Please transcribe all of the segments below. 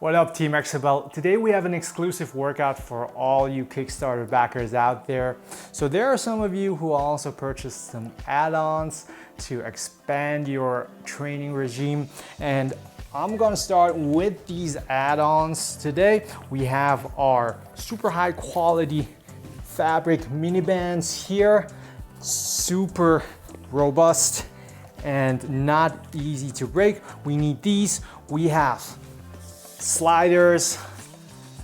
What up, Team Exerbell? Today we have an exclusive workout for all you Kickstarter backers out there. So there are some of you who also purchased some add-ons to expand your training regime, and I'm gonna start with these add-ons today. We have our super high quality fabric mini bands here, super robust and not easy to break. We need these. We have sliders,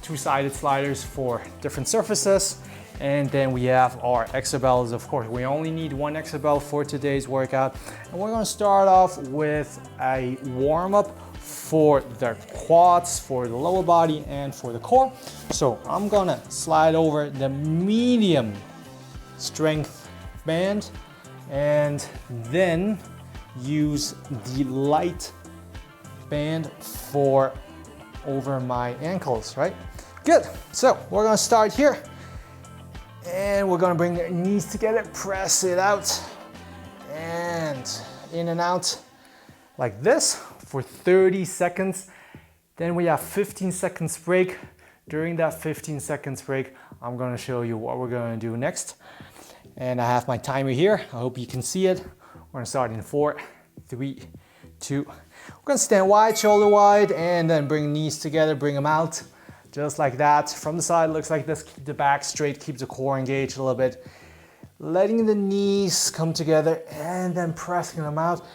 two-sided sliders for different surfaces. And then we have our Exerbells, of course. We only need one Exerbell for today's workout. And we're gonna start off with a warm-up for the quads, for the lower body, and for the core. So I'm gonna slide over the medium strength band and then use the light band for over my ankles, right? Good, so we're gonna start here and we're gonna bring the knees together, press it out and in and out like this for 30 seconds. Then we have 15 seconds break. During that 15 seconds break, I'm gonna show you what we're gonna do next. And I have my timer here. I hope you can see it. We're gonna start in 4, 3, 2. We're gonna stand wide, shoulder wide, and then bring knees together, bring them out. Just like that. From the side, looks like this. Keep the back straight, keep the core engaged a little bit. Letting the knees come together and then pressing them out.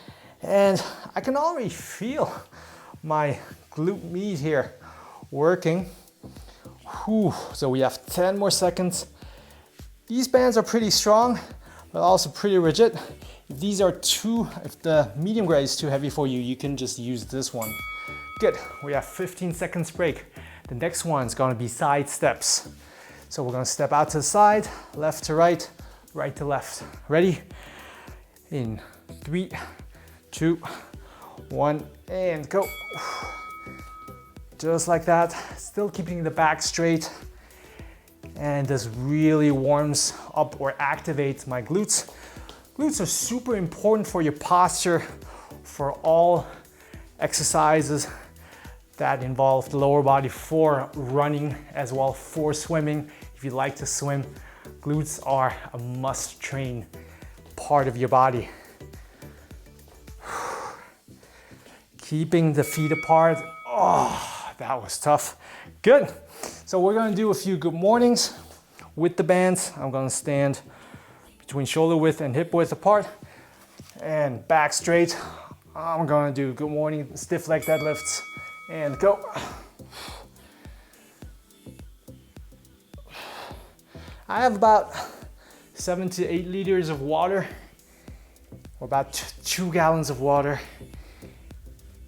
And I can already feel my glute med here working. Whew. So we have 10 more seconds. These bands are pretty strong, but also pretty rigid. If these are if the medium grade is too heavy for you, you can just use this one. Good, we have 15 seconds break. The next one's gonna be side steps. So we're gonna step out to the side, left to right, right to left. Ready? In 3, 2, 1, and go. Just like that, still keeping the back straight. And this really warms up or activates my glutes. Glutes are super important for your posture, for all exercises that involve the lower body, for running as well, for swimming. If you like to swim, glutes are a must-train part of your body. Keeping the feet apart. Oh, that was tough. Good. So we're gonna do a few good mornings with the bands. I'm gonna stand between shoulder width and hip width apart and back straight. I'm gonna do good morning, stiff leg deadlifts and go. I have about 7 to 8 liters of water, or about 2 gallons of water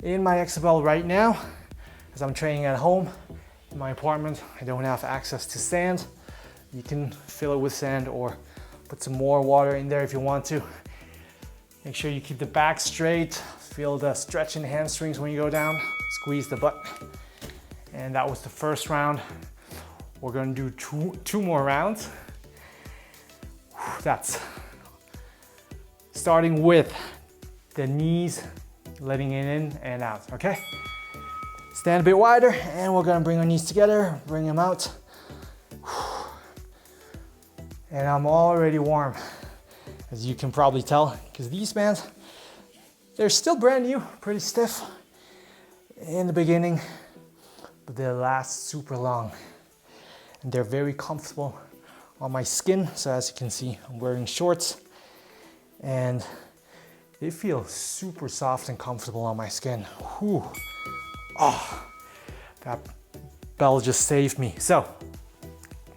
in my Exerbell right now, as I'm training at home. In my apartment, I don't have access to sand. You can fill it with sand or put some more water in there if you want to. Make sure you keep the back straight. Feel the stretch in the hamstrings when you go down. Squeeze the butt. And that was the first round. We're gonna do two more rounds. That's starting with the knees, letting it in and out, okay? Stand a bit wider, and we're gonna bring our knees together, bring them out. And I'm already warm, as you can probably tell, because these bands, they're still brand new, pretty stiff in the beginning, but they last super long. And they're very comfortable on my skin. So as you can see, I'm wearing shorts, and they feel super soft and comfortable on my skin. Whew. Oh, that bell just saved me. So,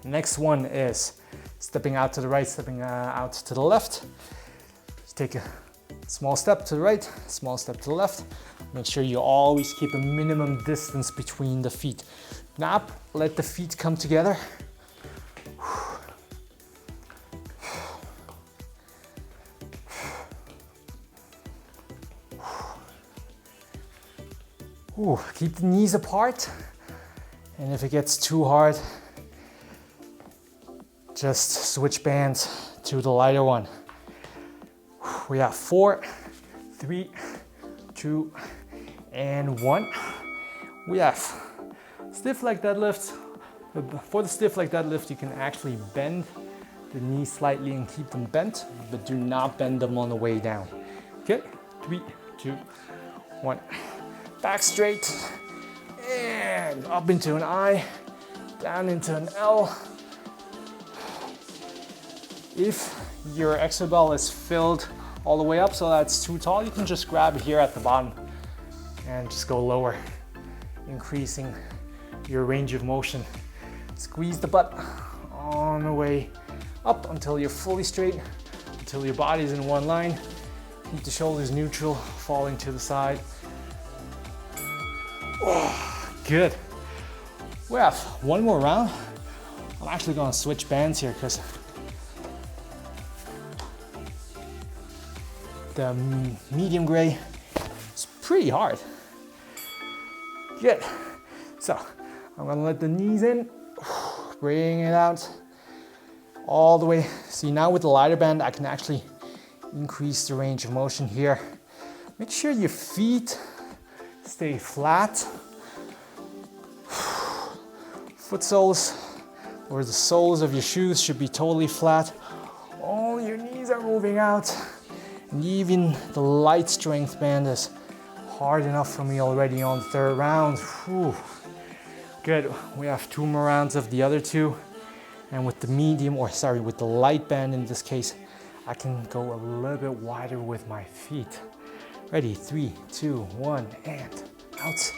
next one is stepping out to the right, stepping out to the left. Just take a small step to the right, small step to the left. Make sure you always keep a minimum distance between the feet. Now, let the feet come together. Ooh, keep the knees apart, and if it gets too hard, just switch bands to the lighter one. We have 4, 3, 2, and 1. We have Stiff leg deadlifts. For the stiff leg deadlift, you can actually bend the knees slightly and keep them bent, but do not bend them on the way down. Okay, 3, 2, 1. Back straight, and up into an I, down into an L. If your Exerbell is filled all the way up so that's too tall, you can just grab it here at the bottom and just go lower, increasing your range of motion. Squeeze the butt on the way up until you're fully straight, until your body's in one line. Keep the shoulders neutral, falling to the side. Oh, good. We have one more round. I'm actually gonna switch bands here because the medium gray is pretty hard. Good. So I'm gonna let the knees in, bring it out all the way. See, now with the lighter band, I can actually increase the range of motion here. Make sure your feet stay flat. Foot soles, or the soles of your shoes should be totally flat. All your knees are moving out. And even the light strength band is hard enough for me already on the third round. Whew. Good, we have 2 more rounds of the other 2. And with the medium, or sorry, with the light band in this case, I can go a little bit wider with my feet. Ready, 3, 2, 1, and out.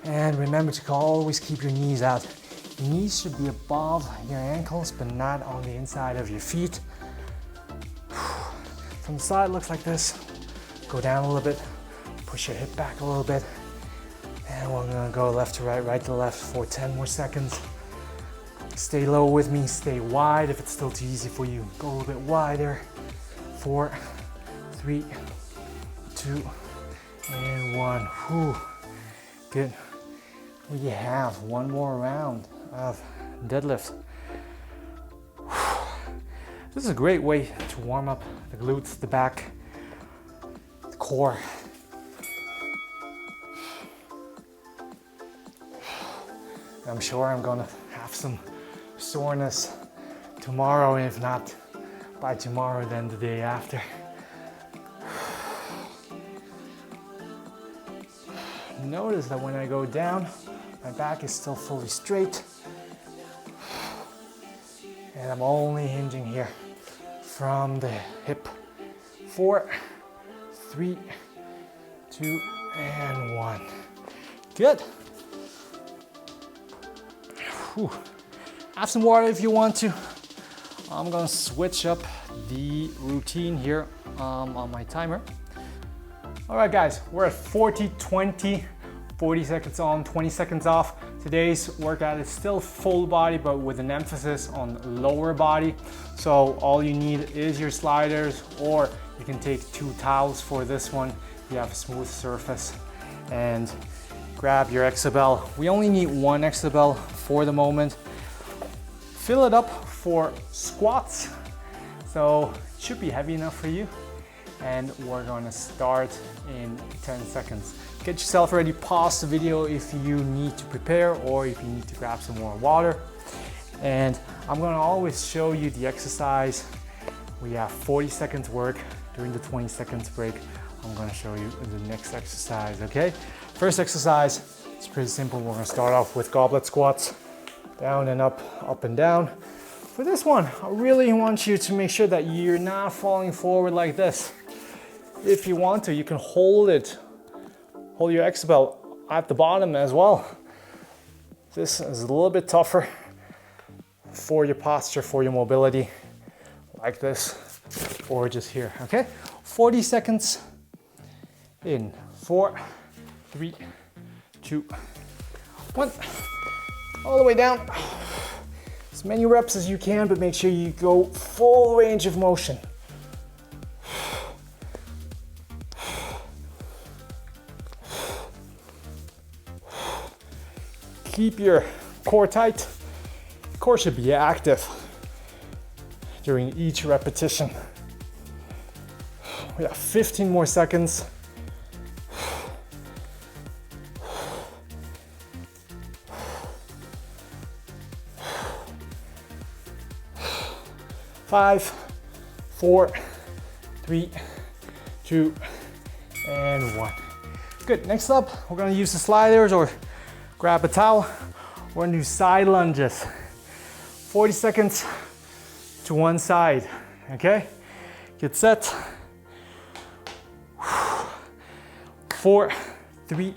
And remember to always keep your knees out. Your knees should be above your ankles, but not on the inside of your feet. From the side, it looks like this. Go down a little bit, push your hip back a little bit, and we're gonna go left to right, right to left for 10 more seconds. Stay low with me, stay wide if it's still too easy for you. Go a little bit wider. 4, 3, 2, and 1. Whew. Good. We have one more round of deadlift. This is a great way to warm up the glutes, the back, the core. I'm sure I'm gonna have some soreness tomorrow, and if not by tomorrow, then the day after. Notice that when I go down, my back is still fully straight, and I'm only hinging here from the hip. 4, 3, 2, and 1. Good. Whew. Have some water if you want to. I'm gonna switch up the routine here on my timer. All right, guys, we're at 40, 20, 40 seconds on, 20 seconds off. Today's workout is still full body, but with an emphasis on lower body. So all you need is your sliders, or you can take 2 towels for this one. You have a smooth surface, and grab your Exerbell. We only need 1 Exerbell for the moment. Fill it up for squats. So it should be heavy enough for you. And we're gonna start in 10 seconds. Get yourself ready, pause the video if you need to prepare or if you need to grab some more water. And I'm gonna always show you the exercise. We have 40 seconds work. During the 20 seconds break, I'm gonna show you the next exercise, okay? First exercise, it's pretty simple. We're gonna start off with goblet squats, down and up and down. For this one, I really want you to make sure that you're not falling forward like this. If you want to, you can hold your Exerbell at the bottom as well. This is a little bit tougher for your posture, for your mobility, like this, or just here, okay? 40 seconds in, 4, 3, 2, 1. All the way down. As many reps as you can, but make sure you go full range of motion. Keep your core tight. Core should be active during each repetition. We have 15 more seconds. 5, 4, 3, 2, and 1. Good, next up, we're gonna use the sliders or grab a towel. We're gonna do side lunges. 40 seconds to one side, okay? Get set. 4, 3,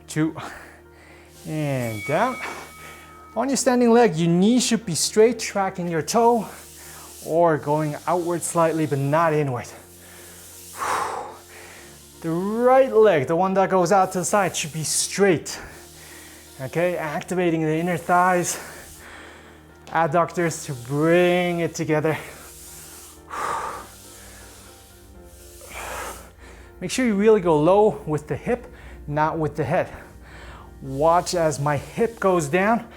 2, and down. On your standing leg, your knee should be straight, tracking your toe, or going outward slightly, but not inward. The right leg, the one that goes out to the side, should be straight. Okay, activating the inner thighs, adductors to bring it together. Make sure you really go low with the hip, not with the head. Watch as my hip goes down,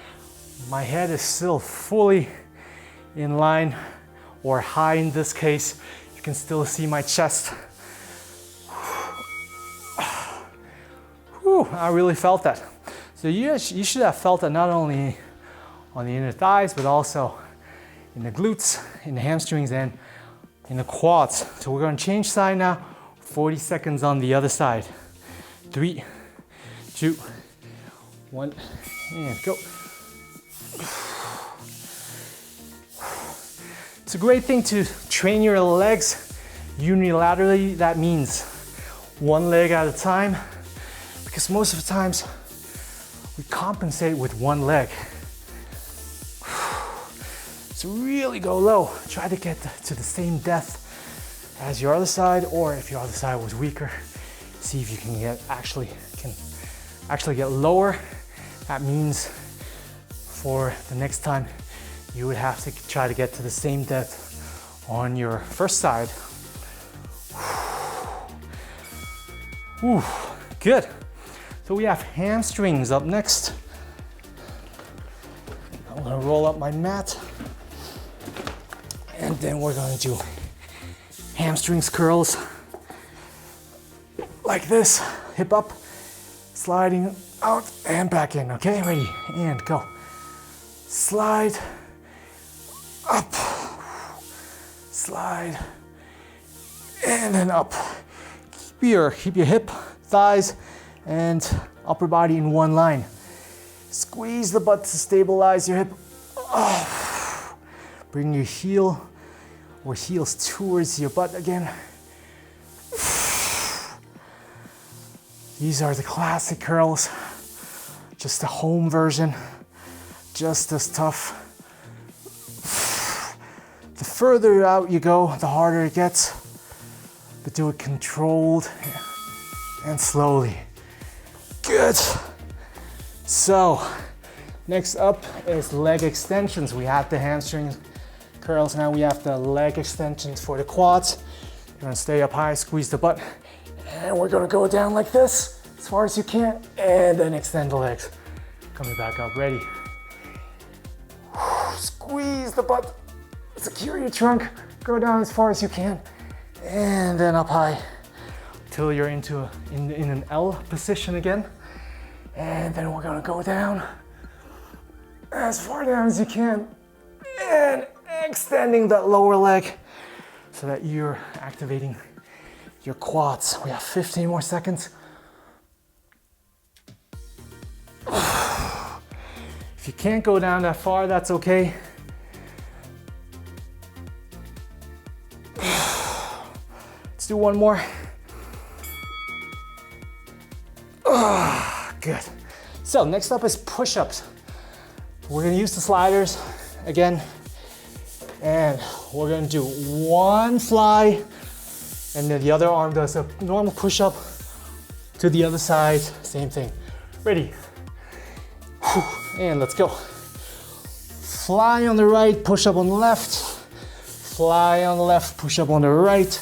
my head is still fully in line, or high in this case. You can still see my chest. Whew, I really felt that. So you should have felt that not only on the inner thighs, but also in the glutes, in the hamstrings, and in the quads. So we're gonna change side now. 40 seconds on the other side. 3, 2, 1, and go. It's a great thing to train your legs unilaterally. That means one leg at a time, because most of the times we compensate with one leg. So really go low. Try to get to the same depth as your other side, or if your other side was weaker, see if you can actually get lower. That means for the next time you would have to try to get to the same depth on your first side. Whew, good. So we have hamstrings up next. I'm gonna roll up my mat, and then we're gonna do hamstrings curls like this. Hip up, sliding out and back in. Okay, ready, and go. Slide up, slide, and then up. Keep your hip, thighs, and upper body in one line. Squeeze the butt to stabilize your hip. Oh. Bring your heel or heels towards your butt again. These are the classic curls, just the home version, just as tough. The further out you go, the harder it gets, but do it controlled and slowly. Good. So, next up is leg extensions. We have the hamstring curls, now we have the leg extensions for the quads. You're gonna stay up high, squeeze the butt, and we're gonna go down like this as far as you can, and then extend the legs. Coming back up, ready. Squeeze the butt, secure your trunk, go down as far as you can, and then up high till you're in an L position again. And then we're gonna go down as far down as you can, and extending that lower leg so that you're activating your quads. We have 15 more seconds. If you can't go down that far, that's okay. Let's do one more. Good. So next up is push-ups. We're gonna use the sliders again, and we're gonna do one fly, and then the other arm does a normal push-up to the other side, same thing. Ready? And let's go. Fly on the right, push up on the left. Fly on the left, push up on the right.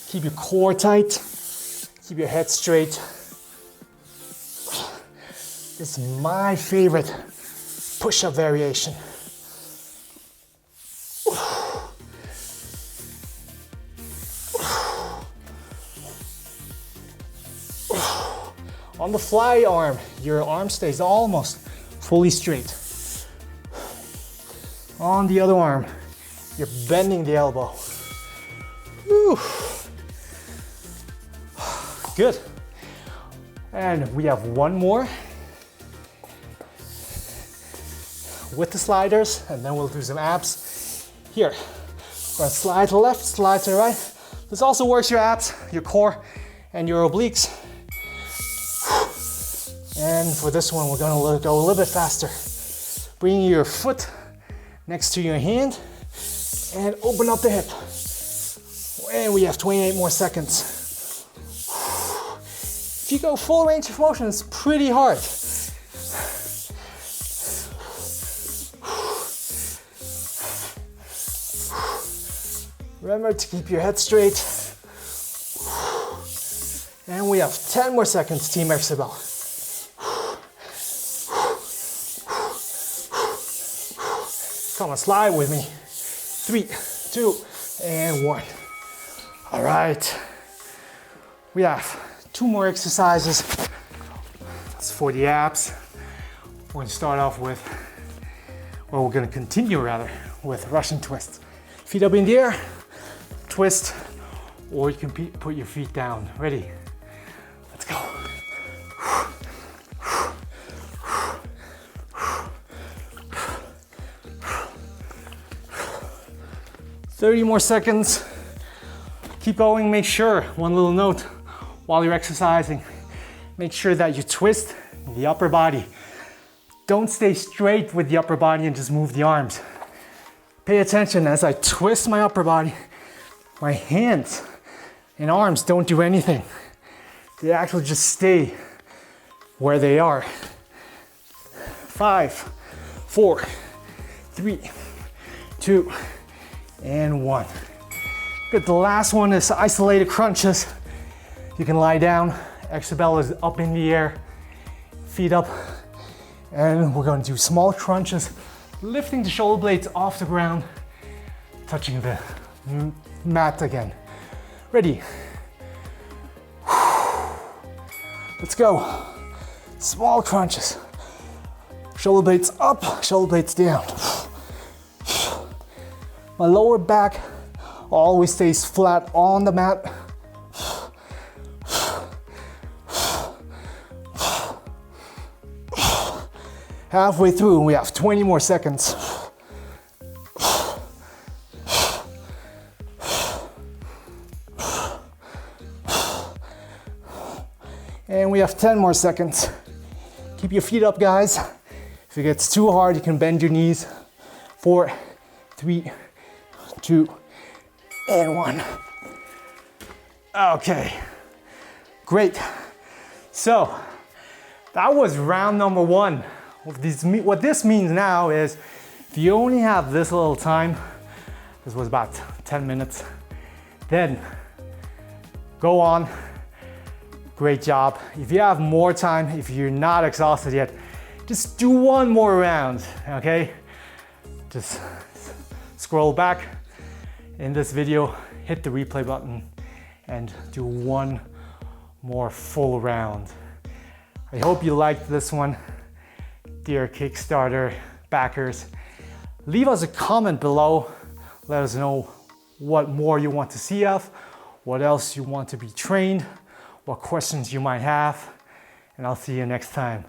Keep your core tight. Keep your head straight. This is my favorite push-up variation. On the fly arm, your arm stays almost fully straight. On the other arm, you're bending the elbow. Woo. Good. And we have one more with the sliders, and then we'll do some abs. Here, we're gonna slide to the left, slide to the right. This also works your abs, your core, and your obliques. And for this one, we're gonna go a little bit faster. Bring your foot next to your hand and open up the hip. And we have 28 more seconds. If you go full range of motion, it's pretty hard. Remember to keep your head straight. And we have 10 more seconds, Team Exerbell. Come on, slide with me. 3, 2, and 1. All right. We have 2 more exercises. That's for the abs. We're gonna start off with, well, we're gonna continue rather, with Russian twists. Feet up in the air, twist, or you can put your feet down. Ready? Let's go. 30 more seconds. Keep going, make sure, one little note while you're exercising, make sure that you twist the upper body. Don't stay straight with the upper body and just move the arms. Pay attention as I twist my upper body. My hands and arms don't do anything. They actually just stay where they are. 5, 4, 3, 2, and 1. Good, the last one is isolated crunches. You can lie down, Exerbell is up in the air, feet up, and we're gonna do small crunches, lifting the shoulder blades off the ground, touching the mat again. Ready? Let's go. Small crunches. Shoulder blades up, shoulder blades down. My lower back always stays flat on the mat. Halfway through, and we have 20 more seconds. And we have 10 more seconds. Keep your feet up, guys. If it gets too hard, you can bend your knees. 4, 3, 2, and 1. Okay, great. So that was round number 1. What this means now is if you only have this little time, this was about 10 minutes, then go on. Great job. If you have more time, if you're not exhausted yet, just do one more round, okay? Just scroll back in this video, hit the replay button, and do one more full round. I hope you liked this one, dear Kickstarter backers. Leave us a comment below. Let us know what more you want to see of, what else you want to be trained, what questions you might have, and I'll see you next time.